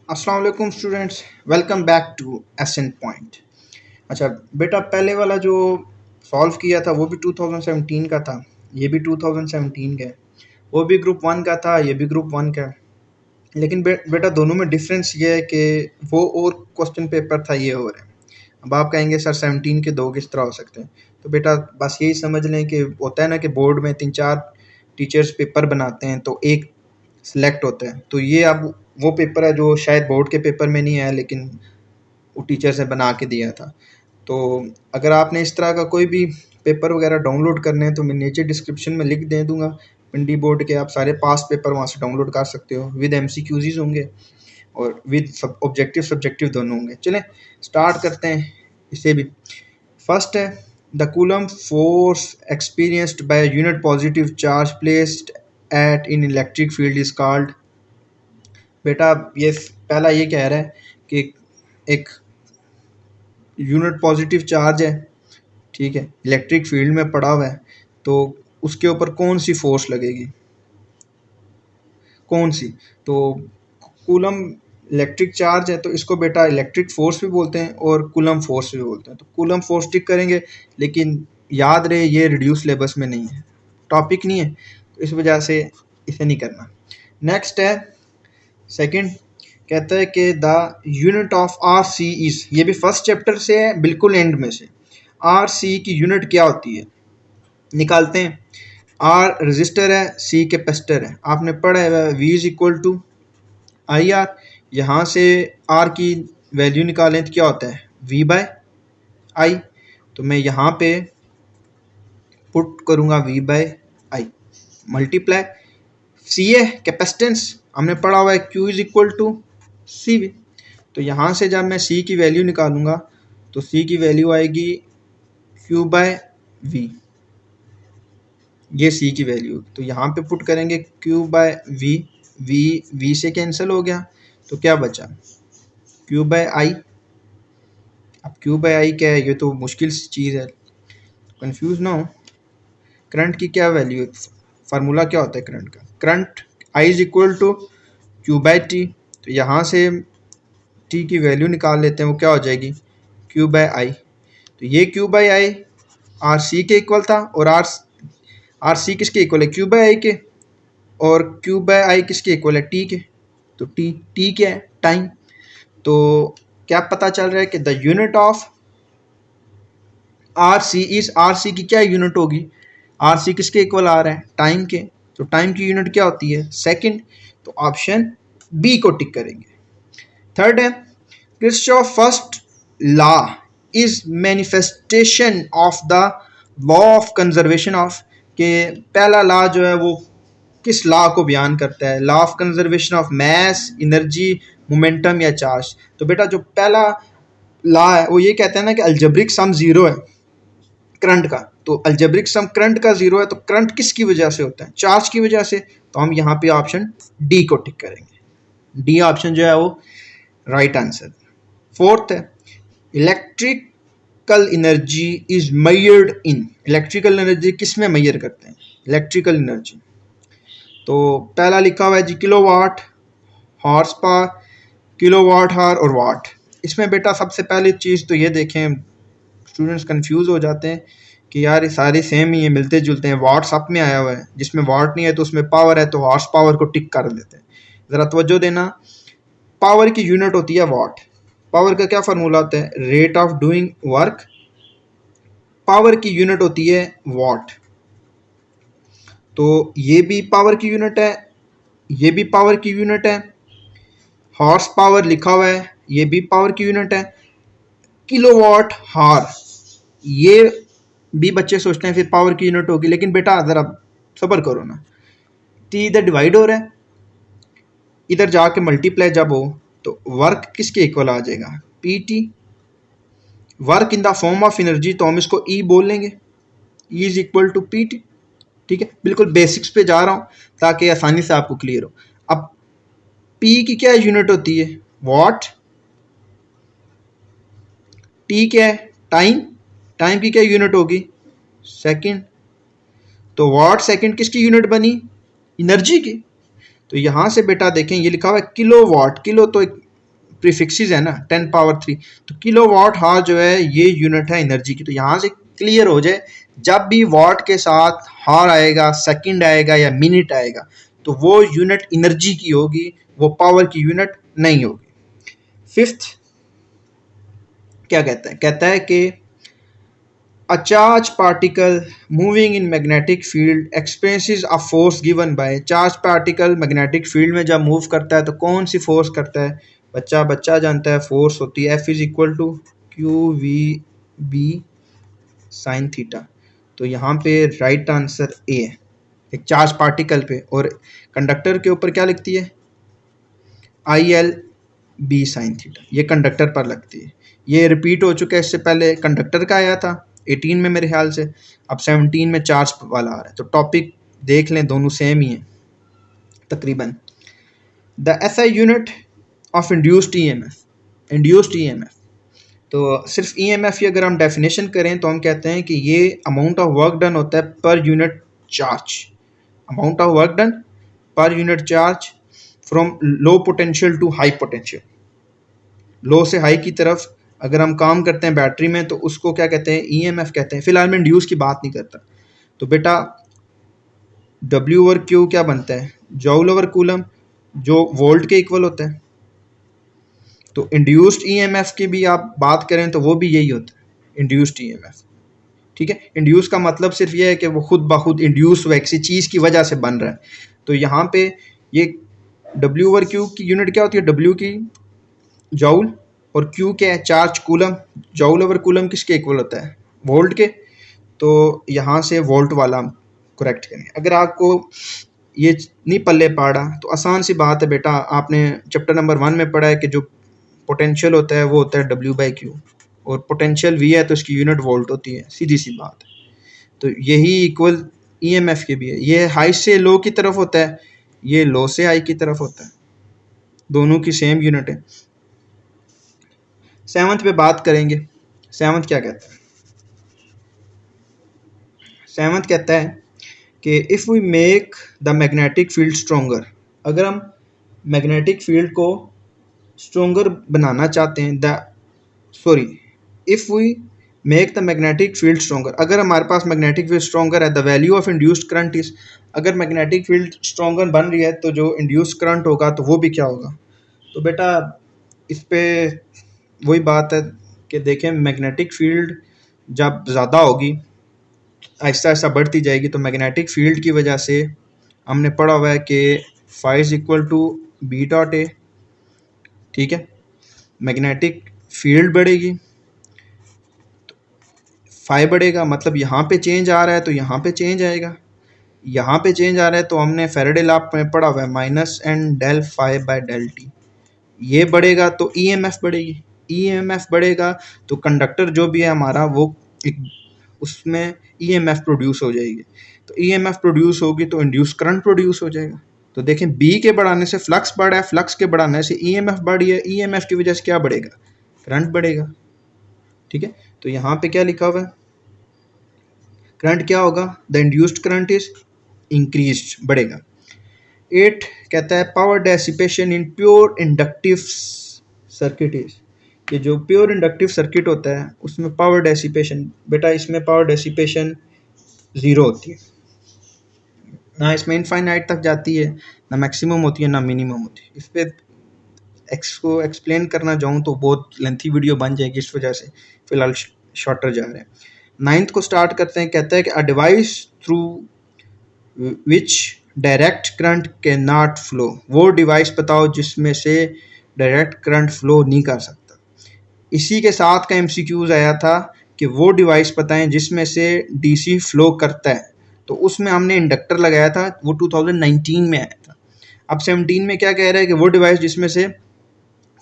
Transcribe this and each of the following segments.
अस्सलाम वालेकुम students, welcome back to Ascent Point. अच्छा बेटा, पहले वाला जो सॉल्व किया था वो भी 2017 का था, ये भी 2017 का है। वो भी ग्रुप वन का था, ये भी ग्रुप वन का है। लेकिन बेटा दोनों में डिफरेंस ये है कि वो और क्वेश्चन पेपर था, ये और है। अब आप कहेंगे सर 17 के दो किस तरह हो सकते हैं। तो बेटा बस यही समझ लें कि होता है ना कि बोर्ड में तीन चार टीचर्स पेपर बनाते हैं तो एक सिलेक्ट होता है। तो ये अब वो पेपर है जो शायद बोर्ड के पेपर में नहीं आया, लेकिन वो टीचर्स ने बना के दिया था। तो अगर आपने इस तरह का कोई भी पेपर वगैरह डाउनलोड करने हैं तो मैं नीचे डिस्क्रिप्शन में लिंक दे दूंगा पिंडी बोर्ड के। आप सारे पास पेपर वहाँ से डाउनलोड कर सकते हो, विद एमसीक्यूज़ होंगे और विद सब ऑब्जेक्टिव सब्जेक्टिव दोनों होंगे। चलें स्टार्ट करते हैं इसे भी। फर्स्ट है the coulomb force experienced by unit positive charge placed at in electric field is called. बेटा ये पहला ये कह रहा है कि एक यूनिट पॉजिटिव चार्ज है, ठीक है, इलेक्ट्रिक फील्ड में पड़ा हुआ है, तो उसके ऊपर कौन सी फोर्स लगेगी, कौन सी। तो कूलम इलेक्ट्रिक चार्ज है तो इसको बेटा इलेक्ट्रिक फोर्स भी बोलते हैं और कूलम फोर्स भी बोलते हैं। तो कूलम फोर्स टिक करेंगे, लेकिन याद रहे ये रिड्यूस सिलेबस में नहीं है, टॉपिक नहीं है, तो इस वजह से इसे नहीं करना। नेक्स्ट है सेकंड, कहता है कि the unit of R C is, ये भी फर्स्ट चैप्टर से है, बिल्कुल एंड में से। आर सी की यूनिट क्या होती है निकालते हैं। आर रजिस्टर है, सी कैपेसिटर है, आपने पढ़ा है V is equal to I R. यहाँ से आर की वैल्यू निकालें तो क्या होता है वी बाय आई। तो मैं यहाँ पे पुट करूँगा V by I multiply C है कैपेसिटेंस, हमने पढ़ा हुआ है Q is equal to C V. तो यहाँ से जब मैं सी की वैल्यू निकालूंगा तो सी की वैल्यू आएगी क्यू बाय वी, ये सी की वैल्यू। तो यहाँ पे पुट करेंगे Q by V, V V से कैंसिल हो गया, तो क्या बचा क्यू बाय आई। अब क्यू बाय आई क्या है, ये तो मुश्किल सी चीज़ है, कंफ्यूज ना हो। करंट की क्या वैल्यू है, फार्मूला क्या होता है करंट का, current I is equal to Q by T. तो यहाँ से टी की वैल्यू निकाल लेते हैं, वो क्या हो जाएगी क्यू बाय आई। तो ये Q by I R C के इक्वल था, और आर सी किसके इक्वल है क्यू बाय आई के, और क्यू बाय आई किसके इक्वल है टी के। तो टी टी क्या है टाइम। तो क्या पता चल रहा है कि the unit of R C is, R C की क्या यूनिट होगी, आर सी किसके इक्वल आ रहा है टाइम के। तो टाइम की यूनिट क्या होती है सेकंड। तो ऑप्शन बी को टिक करेंगे। थर्ड है Kirchhoff first law is manifestation of the law of conservation of, के पहला लॉ जो है वो किस लॉ को बयान करता है, law of conservation of mass, energy, momentum या चार्ज। तो बेटा जो पहला लॉ है वो ये कहता है ना कि अलजेब्रिक सम जीरो है करंट का। तो अलजेब्रिक सम करंट का जीरो है, तो करंट किसकी वजह से होता है चार्ज की वजह से। तो हम यहाँ पे ऑप्शन डी को टिक करेंगे, डी ऑप्शन जो है वो राइट आंसर। फोर्थ है electrical energy is measured in, electrical energy किस में मेजर करते हैं इलेक्ट्रिकल एनर्जी। तो पहला लिखा हुआ है जी kilowatt, horse power, kilowatt hour और वाट। इसमें बेटा सबसे पहली चीज़ तो ये देखें, स्टूडेंट्स कंफ्यूज हो जाते हैं कि यार ये सारे सेम ही है, मिलते जुलते हैं। वाट सब में आया हुआ है, जिसमें वाट नहीं है तो उसमें पावर है, तो हॉर्स पावर को टिक कर देते हैं। ज़रा तवज्जो देना, पावर की यूनिट होती है वाट। पावर का क्या फार्मूला होता है rate of doing work, power की यूनिट होती है वाट। तो ये भी पावर की यूनिट है, ये भी पावर की यूनिट है, हॉर्स पावर लिखा हुआ है ये भी पावर की यूनिट है, किलोवाट हार ये भी बच्चे सोचते हैं फिर पावर की यूनिट होगी, लेकिन बेटा ज़रा सब्र करो ना। टी इधर डिवाइड हो रहा है, इधर जाके मल्टीप्लाई जब हो तो वर्क किसके इक्वल आ जाएगा P T, work in the form of energy, तो हम इसको ई बोल लेंगे, E is equal to P T. ठीक है, बिल्कुल बेसिक्स पे जा रहा हूँ ताकि आसानी से आपको क्लियर हो। अब पी की क्या यूनिट होती है वॉट, टी क्या है टाइम, टाइम की क्या यूनिट होगी सेकंड। तो वॉट सेकंड किसकी यूनिट बनी एनर्जी की। तो यहाँ से बेटा देखें ये लिखा हुआ है किलो वाट, किलो तो एक प्रीफिक्सेस है ना 10 पावर 3, तो किलो वाट हार जो है ये यूनिट है एनर्जी की। तो यहाँ से क्लियर हो जाए, जब भी वाट के साथ हार आएगा, सेकंड आएगा या मिनट आएगा, तो वो यूनिट एनर्जी की होगी, वो पावर की यूनिट नहीं होगी। फिफ्थ क्या कहता है, कहता है कि a charged particle moving in magnetic field experiences a force given by charged particle magnetic field में जब मूव करता है तो कौन सी फोर्स करता है, बच्चा जानता है फोर्स होती है F is equal to Q V B sine theta. तो यहाँ पे राइट आंसर ए है, एक चार्ज पार्टिकल पे, और कंडक्टर के ऊपर क्या लिखती है, I L B sine theta, ये कंडक्टर पर लगती है। ये रिपीट हो चुका है, इससे पहले कंडक्टर का आया था 18 में मेरे ख्याल से, अब 17 में चार्ज वाला आ रहा है। तो टॉपिक देख लें, दोनों सेम ही हैं तकरीबन। The SI unit of induced EMF, तो सिर्फ ईएमएफ की अगर हम डेफिनेशन करें तो हम कहते हैं कि ये अमाउंट ऑफ वर्क डन होता है per unit charge, amount of work done per unit charge from low potential to high potential. Low से हाई की तरफ अगर हम काम करते हैं बैटरी में तो उसको क्या कहते हैं, ईएमएफ कहते हैं। फिलहाल मैं इंड्यूस की बात नहीं करता। तो बेटा W ओवर Q क्या बनता है, जॉउल ओवर कूलम, जो वोल्ट के इक्वल होता है। तो इंड्यूस्ड ईएमएफ की भी आप बात करें तो वो भी यही होता है, इंड्यूस्ड ईएमएफ। ठीक है, इंड्यूस का मतलब सिर्फ ये है कि वो खुद ब खुद इंड्यूस हुआ किसी चीज़ की वजह से बन रहा है। तो यहाँ पे ये W ओवर Q की यूनिट क्या होती है, W की जॉउल, और Q क्या है, चार्ज कूलम। जॉउल ओवर कूलम किसके इक्वल होता है, वोल्ट के। तो यहाँ से वोल्ट वाला हम करेक्ट करें। अगर आपको ये नहीं पल्ले पाड़ा तो आसान सी बात है बेटा, आपने चैप्टर नंबर 1 में पढ़ा है कि जो पोटेंशियल होता है वो होता है W/Q, और पोटेंशियल V है तो इसकी यूनिट वोल्ट होती है, सीधी सी बात है। तो यही इक्वल ईएमएफ के भी है, ये हाई से लो की तरफ होता है, ये लो से हाई की तरफ होता है, दोनों की सेम यूनिट है। सेवंथ पे बात करेंगे। सेवंथ क्या कहता है, सेवंथ कहता है कि if we make the magnetic field stronger, अगर हम मैग्नेटिक फील्ड को स्ट्रोंगर बनाना चाहते हैं, if we make the magnetic field stronger, अगर हमारे पास मैग्नेटिक फील्ड स्ट्रोंगर है, the value of induced current is, अगर मैग्नेटिक फील्ड स्ट्रोंगर बन रही है तो जो इंड्यूस्ड करंट होगा तो वो भी क्या होगा। तो बेटा इस पे वही बात है कि देखें, मैग्नेटिक फील्ड जब ज़्यादा होगी, आहिस्ता आहिस्ता बढ़ती जाएगी, तो मैग्नेटिक फील्ड की वजह से हमने पढ़ा हुआ है कि phi is equal to B dot A. ठीक है, मैग्नेटिक फील्ड बढ़ेगी, फाई बढ़ेगा, मतलब यहाँ पे चेंज आ रहा है तो यहाँ पे चेंज आएगा, यहाँ पे चेंज आ रहा है तो हमने फेरेडे लॉ में पढ़ा हुआ है minus N del phi by del T. ये बढ़ेगा तो ईएमएफ बढ़ेगी, ईएमएफ बढ़ेगा तो कंडक्टर जो भी है हमारा वो एक उसमें ईएमएफ प्रोड्यूस हो जाएगी, तो ईएमएफ प्रोड्यूस होगी तो इंड्यूस करंट प्रोड्यूस हो जाएगा। तो देखें बी के बढ़ाने से फ्लक्स बढ़ा है, फ्लक्स के बढ़ाने से ईएमएफ बढ़ी है, ईएमएफ की वजह से क्या बढ़ेगा, करंट बढ़ेगा। ठीक है, तो यहाँ पे क्या लिखा हुआ है, करंट क्या होगा, the induced current is increased, बढ़ेगा। 8 कहता है power dissipation in pure inductive circuit is, कि जो प्योर इंडक्टिव सर्किट होता है उसमें पावर डेसिपेशन, बेटा इसमें पावर डेसिपेशन 0 होती है, ना इसमें इनफाइनाइट तक जाती है, ना मैक्सिमम होती है, ना मिनिमम होती है। इस पर को एक्सप्लेन करना जाऊँ तो बहुत लेंथी वीडियो बन जाएगी, इस वजह से फिलहाल शॉर्टर जा रहे हैं। 9th को स्टार्ट करते हैं। कहता है कि a device through which direct current can not flow, वो डिवाइस बताओ जिसमें से डायरेक्ट करंट फ्लो नहीं कर सकता। इसी के साथ का एमसीक्यूज आया था कि वो डिवाइस बताएं जिसमें से डीसी फ्लो करता है, तो उसमें हमने इंडक्टर लगाया था, वो 2019 में आया था। अब 17 में क्या कह रहा है कि वो डिवाइस जिसमें से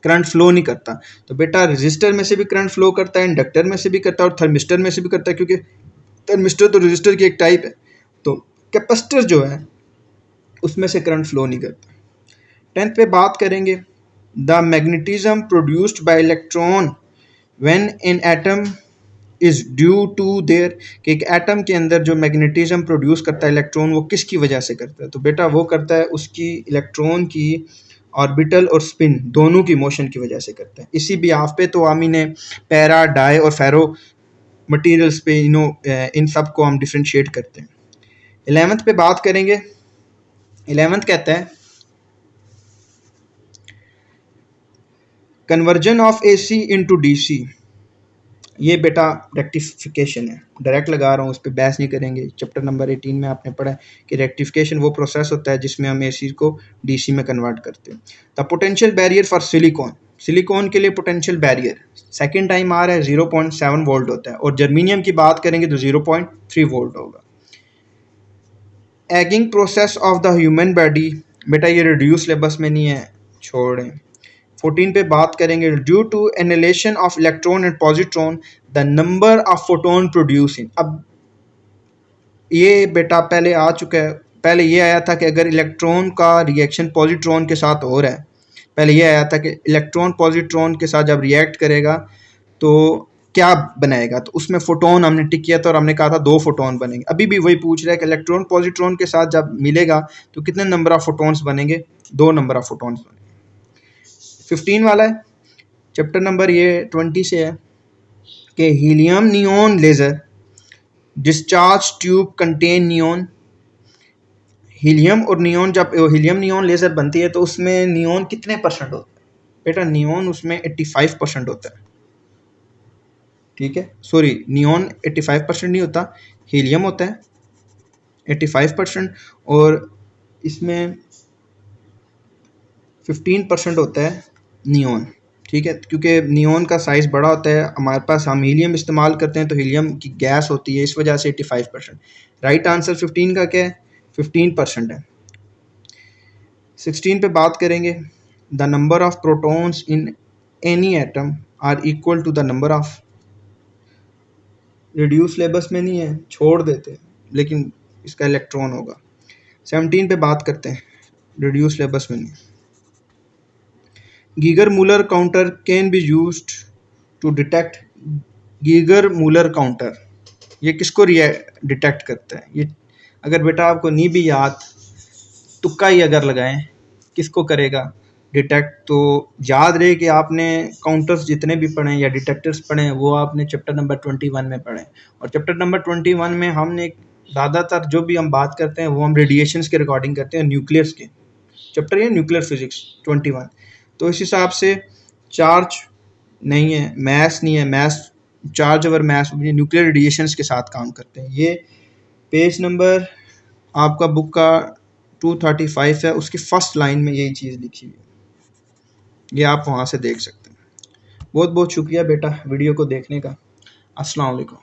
करंट फ्लो नहीं करता। तो बेटा रजिस्टर में से भी करंट फ्लो करता है, इंडक्टर में से भी करता है, और थर्मिस्टर में से भी करता है, क्योंकि थर्मिस्टर तो रजिस्टर की एक टाइप है। तो कैपेसिटर जो है उसमें से करंट फ्लो नहीं करता। 10th पे बात करेंगे, the magnetism produced by electron when an atom is due to there, कि एक एटम के अंदर जो मैग्नेटिज्म प्रोड्यूस करता है इलेक्ट्रॉन, वो किसकी वजह से करता है। तो बेटा वो करता है उसकी इलेक्ट्रॉन की ऑर्बिटल और स्पिन दोनों की मोशन की वजह से करते हैं। इसी बिहाफ पे तो हम इन्हें पैरा, डाई और फेरो मटेरियल्स पे इन सब को हम डिफ्रेंशिएट करते हैं। 11th पे बात करेंगे। 11th कहता है conversion of AC into DC. ये बेटा रेक्टिफिकेशन है, डायरेक्ट लगा रहा हूँ, उस पर बहस नहीं करेंगे। चैप्टर नंबर 18 में आपने पढ़ा है कि रेक्टिफिकेशन वो प्रोसेस होता है जिसमें हम एसी को डीसी में कन्वर्ट करते हैं। The potential barrier for silicon, silicon के लिए पोटेंशियल बैरियर सेकेंड टाइम आ रहा है 0.7 वोल्ट होता है, और जर्मीनियम की बात करेंगे तो 0.3 वोल्ट होगा। Ageing process of the human body, बेटा ये रिड्यूस सिलेबस में नहीं है, छोड़ें। 14 पे बात करेंगे due to annihilation of electron and positron the number of photon produce in. अब ये बेटा पहले आ चुका है, पहले ये आया था कि अगर इलेक्ट्रॉन का रिएक्शन पॉजिट्रॉन के साथ हो रहा है, पहले ये आया था कि इलेक्ट्रॉन पॉजिट्रॉन के साथ जब रिएक्ट करेगा तो क्या बनाएगा, तो उसमें फोटोन हमने टिक किया था और हमने कहा था 2 फोटोन बनेंगे। अभी भी वही पूछ रहा है कि इलेक्ट्रॉन पॉजिट्रॉन के साथ जब मिलेगा तो कितने नंबर ऑफ फोटोन्स बनेंगे, 2 नंबर ऑफ फोटोन्स बनेंगे। 15 वाला है चैप्टर नंबर ये 20 से है कि helium neon laser discharge tube contain neon. Helium और नियॉन, जब हीलियम नियॉन लेज़र बनती है तो उसमें नियॉन कितने परसेंट होता है, बेटा नियॉन उसमें 85% होता है, ठीक है, सॉरी नियॉन 85% नहीं होता, हीलियम होता है 85% और इसमें 15% होता है नियॉन, ठीक है, क्योंकि नियॉन का साइज़ बड़ा होता है, हमारे पास हम हीलियम इस्तेमाल करते हैं तो हीलियम की गैस होती है, इस वजह से 85%। राइट आंसर 15 का क्या है, 15% है। 16 पे बात करेंगे the number of protons in any atom are equal to the number of, reduce syllabus में नहीं है, छोड़ देते, लेकिन इसका इलेक्ट्रॉन होगा। 17 पे बात करते हैं, रिड्यूस सिलेबस में नहीं। Geiger Muller counter can be used to detect, Geiger Muller counter ये किसको डिटेक्ट करता है, ये अगर बेटा आपको नहीं भी याद, तुक्का ही अगर लगाएं किसको करेगा डिटेक्ट, तो याद रहे कि आपने काउंटर्स जितने भी पढ़े या डिटेक्टर्स पढ़े वो आपने चैप्टर नंबर 21 में पढ़े, और चैप्टर नंबर 21 में हमने ज़्यादातर जो भी हम बात करते हैं वो हम रेडिएशंस के रिकॉर्डिंग करते हैं, न्यूक्लियस के चैप्टर है न्यूक्लियर फिजिक्स 21। तो इस हिसाब से चार्ज नहीं है, मैस नहीं है, मैस चार्ज और मैस न्यूक्लियर रेडिएशंस के साथ काम करते हैं। ये पेज नंबर आपका बुक का 235 है, उसकी फर्स्ट लाइन में यही चीज़ लिखी हुई है, ये आप वहाँ से देख सकते हैं। बहुत बहुत शुक्रिया बेटा वीडियो को देखने का। अस्सलाम वालेकुम।